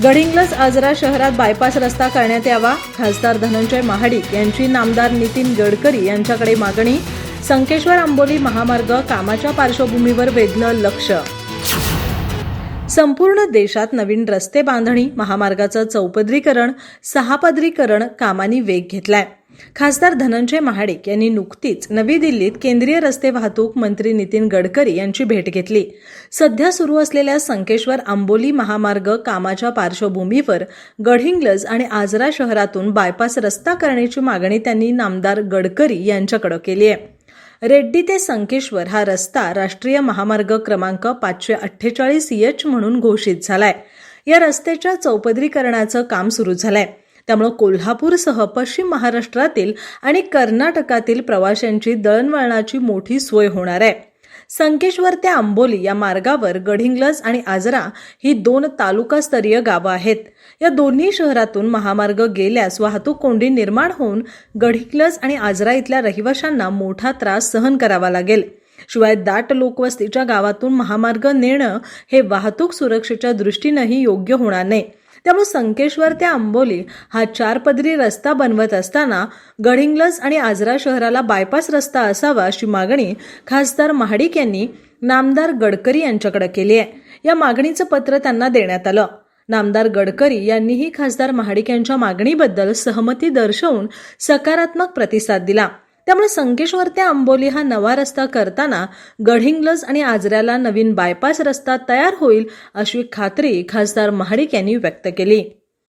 गडिंग्लज आजरा शहरात बायपास रस्ता करण्यात यावा. खासदार धनंजय महाडिक यांची नामदार नितीन गडकरी यांच्याकडे मागणी. संकेश्वर आंबोली महामार्ग कामाच्या पार्श्वभूमीवर वेधलं लक्ष. संपूर्ण देशात नवीन रस्ते बांधणी, महामार्गाचं चौपदरीकरण, सहापदरीकरण कामांनी वेग घेतलाय. खासदार धनंजय महाडिक यांनी नुकतीच नवी दिल्लीत केंद्रीय रस्ते वाहतूक मंत्री नितीन गडकरी यांची भेट घेतली. सध्या सुरू असलेल्या संकेश्वर आंबोली महामार्ग कामाच्या पार्श्वभूमीवर गडिंग्लज आणि आजरा शहरातून बायपास रस्ता करण्याची मागणी त्यांनी नामदार गडकरी यांच्याकडे केली आहे. रेड्डी ते संकेश्वर हा रस्ता राष्ट्रीय महामार्ग क्रमांक 548H म्हणून घोषित झालाय. या रस्त्याच्या चौपदरीकरणाचं काम सुरू झालंय. त्यामुळे कोल्हापूरसह पश्चिम महाराष्ट्रातील आणि कर्नाटकातील प्रवाशांची दळणवळणाची मोठी सोय होणार आहे. संकेश्वर ते आंबोली या मार्गावर गडिंग्लज आणि आजरा ही 2 तालुकास्तरीय गावं आहेत. या दोन्ही शहरातून महामार्ग गेल्यास वाहतूक कोंडी निर्माण होऊन गडिंग्लज आणि आजरा इथल्या रहिवाशांना मोठा त्रास सहन करावा लागेल. शिवाय दाट लोकवस्तीच्या गावातून महामार्ग नेणं हे वाहतूक सुरक्षेच्या दृष्टीनंही योग्य होणार नाही. त्यामुळे संकेश्वर ते आंबोली हा 4 पदरी रस्ता बनवत असताना गडिंग्लज आणि आजरा शहराला बायपास रस्ता असावा अशी मागणी खासदार महाडिक यांनी नामदार गडकरी यांच्याकडे केली आहे. या मागणीचं पत्र त्यांना देण्यात आलं. नामदार गडकरी यांनीही खासदार महाडिक यांच्या मागणीबद्दल सहमती दर्शवून सकारात्मक प्रतिसाद दिला. त्यामुळे संकेश्वर ते आंबोली हा नवा रस्ता करताना गडिंग्लज आणि आजऱ्याला नवीन बायपास रस्ता तयार होईल अशी खात्री खासदार महाडिक यांनी व्यक्त केली.